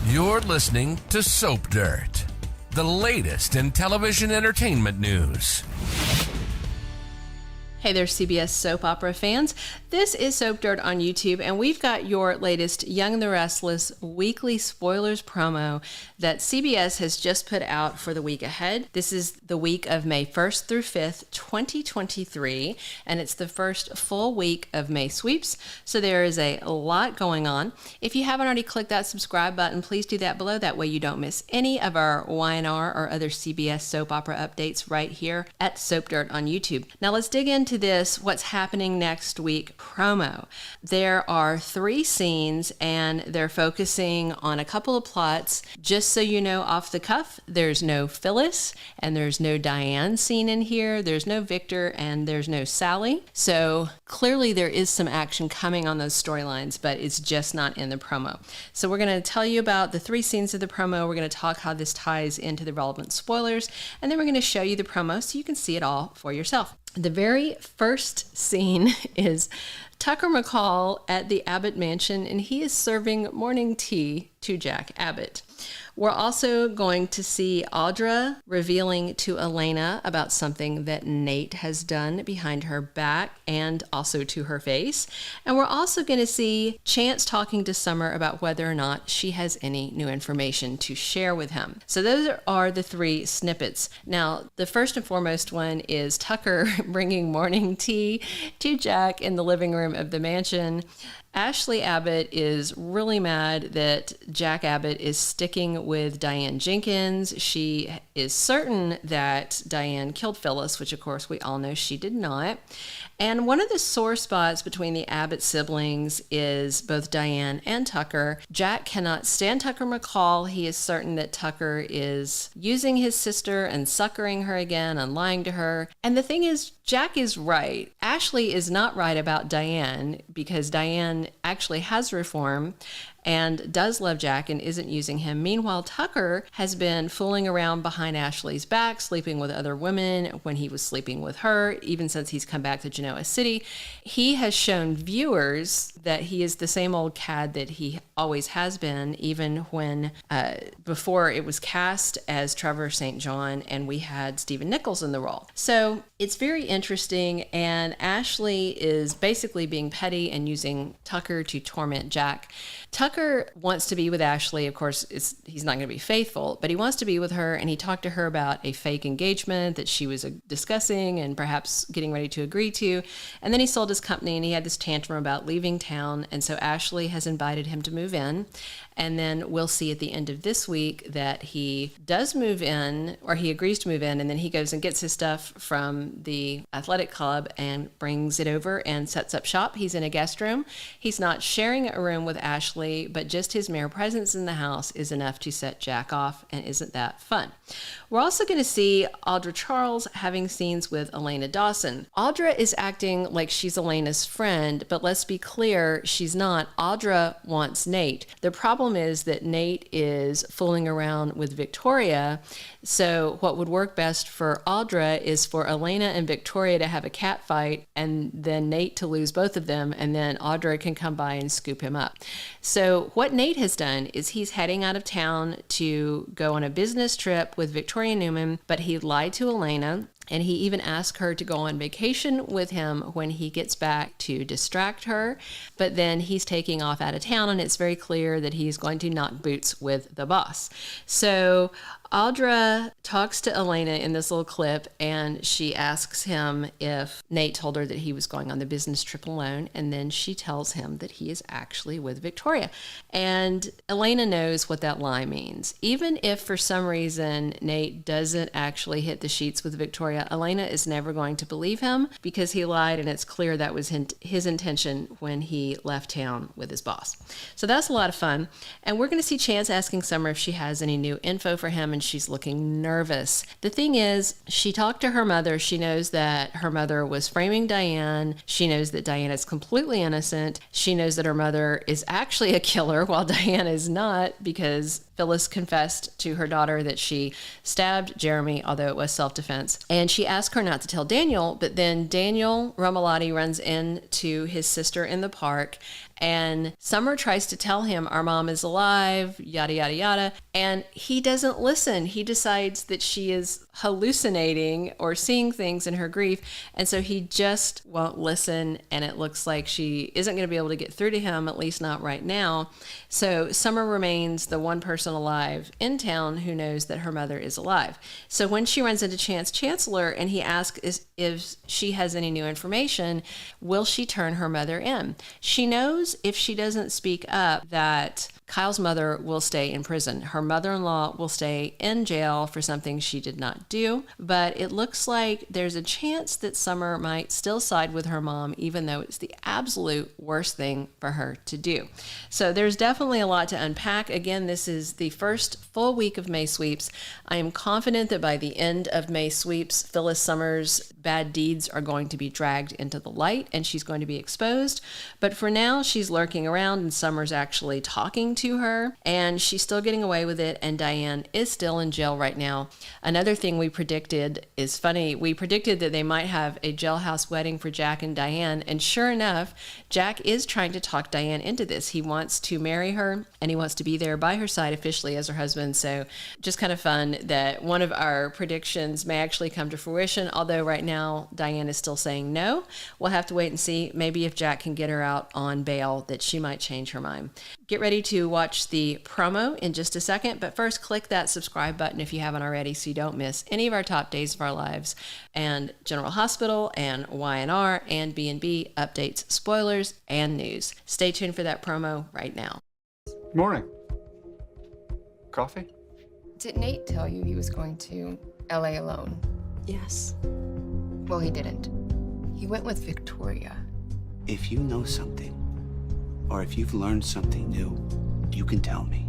You're listening to Soap Dirt, the latest in television entertainment news. Hey there, CBS soap opera fans. This is Soap Dirt on YouTube, and we've got your latest Young and the Restless weekly spoilers promo that CBS has just put out for the week ahead. This is the week of May 1st through 5th, 2023, and it's the first full week of May sweeps, so there is a lot going on. If you haven't already clicked that subscribe button, please do that below. That way you don't miss any of our Y&R or other CBS soap opera updates right here at Soap Dirt on YouTube. Now let's dig into this what's happening next week promo. There are 3 scenes and they're focusing on a couple of plots. Just so you know off the cuff, there's no Phyllis and there's no Diane scene in here. There's no Victor and there's no Sally. So clearly there is some action coming on those storylines, but it's just not in the promo. So we're going to tell you about the 3 scenes of the promo. We're going to talk how this ties into the relevant spoilers, and then we're going to show you the promo so you can see it all for yourself. The very first scene is Tucker McCall at the Abbott mansion, and he is serving morning tea to Jack Abbott. We're also going to see Audra revealing to Elena about something that Nate has done behind her back and also to her face. And we're also going to see Chance talking to Summer about whether or not she has any new information to share with him. So those are the 3 snippets. Now, the first and foremost one is Tucker bringing morning tea to Jack in the living room of the mansion. Ashley Abbott is really mad that Jack Abbott is sticking with Diane Jenkins. She is certain that Diane killed Phyllis, which of course we all know she did not. And one of the sore spots between the Abbott siblings is both Diane and Tucker. Jack cannot stand Tucker McCall. He is certain that Tucker is using his sister and suckering her again and lying to her. And the thing is, Jack is right. Ashley is not right about Diane because Diane actually has reformed and does love Jack and isn't using him. Meanwhile, Tucker has been fooling around behind Ashley's back, sleeping with other women when he was sleeping with her, even since he's come back to Genoa City. He has shown viewers that he is the same old cad that he always has been, even when before it was cast as Trevor St. John and we had Stephen Nichols in the role. So it's very interesting, and Ashley is basically being petty and using Tucker to torment Jack. Tucker wants to be with Ashley. Of course, he's not going to be faithful, but he wants to be with her, and he talked to her about a fake engagement that she was discussing and perhaps getting ready to agree to. And then he sold his company, and he had this tantrum about leaving town, and so Ashley has invited him to move in. And then we'll see at the end of this week that he does move in, or he agrees to move in, and then he goes and gets his stuff from the athletic club and brings it over and sets up shop. He's in a guest room. He's not sharing a room with Ashley, but just his mere presence in the house is enough to set Jack off, and isn't that fun? We're also going to see Audra Charles having scenes with Elena Dawson. Audra is acting like she's Elena's friend, but let's be clear, she's not. Audra wants Nate. The problem is that Nate is fooling around with Victoria. So what would work best for Audra is for Elena and Victoria to have a cat fight and then Nate to lose both of them, and then Audra can come by and scoop him up. So what Nate has done is he's heading out of town to go on a business trip with Victoria Newman, but he lied to Elena. And he even asked her to go on vacation with him when he gets back to distract her. But then he's taking off out of town, and it's very clear that he's going to knock boots with the boss. So Audra talks to Elena in this little clip, and she asks him if Nate told her that he was going on the business trip alone, and then she tells him that he is actually with Victoria. And Elena knows what that lie means. Even if for some reason Nate doesn't actually hit the sheets with Victoria, Elena is never going to believe him because he lied, and it's clear that was his intention when he left town with his boss. So that's a lot of fun. And we're going to see Chance asking Summer if she has any new info for him, and she's looking nervous. The thing is, she talked to her mother. She knows that her mother was framing Diane. She knows that Diane is completely innocent. She knows that her mother is actually a killer while Diane is not, because Phyllis confessed to her daughter that she stabbed Jeremy, although it was self-defense. And she asked her not to tell Daniel, but then Daniel Romalotti runs into his sister in the park, And Summer tries to tell him our mom is alive, yada, yada, yada. And he doesn't listen. He decides that she is hallucinating or seeing things in her grief. And so he just won't listen. And it looks like she isn't going to be able to get through to him, at least not right now. So Summer remains the one person alive in town who knows that her mother is alive. So when she runs into Chance Chancellor and he asks if she has any new information, will she turn her mother in? She knows if she doesn't speak up that Kyle's mother will stay in prison. Her mother-in-law will stay in jail for something she did not do, but it looks like there's a chance that Summer might still side with her mom, even though it's the absolute worst thing for her to do. So there's definitely a lot to unpack. Again, this is the first full week of May Sweeps. I am confident that by the end of May Sweeps, Phyllis Summers' bad deeds are going to be dragged into the light and she's going to be exposed. But for now, she's lurking around and Summer's actually talking to her and she's still getting away with it, and Diane is still in jail right now. Another thing we predicted is funny. We predicted that they might have a jailhouse wedding for Jack and Diane, and sure enough, Jack is trying to talk Diane into this. He wants to marry her and he wants to be there by her side officially as her husband. So just kind of fun that one of our predictions may actually come to fruition, although right now Diane is still saying no. We'll have to wait and see. Maybe if Jack can get her out on bail, that she might change her mind. Get ready to watch the promo in just a second, but first click that subscribe button if you haven't already so you don't miss any of our top days of our lives and General Hospital and Y&R and B&B updates, spoilers, and news. Stay tuned for that promo right now. Morning. Coffee? Did Nate tell you he was going to LA alone? Yes. Well, he didn't. He went with Victoria. If you know something, or if you've learned something new, you can tell me.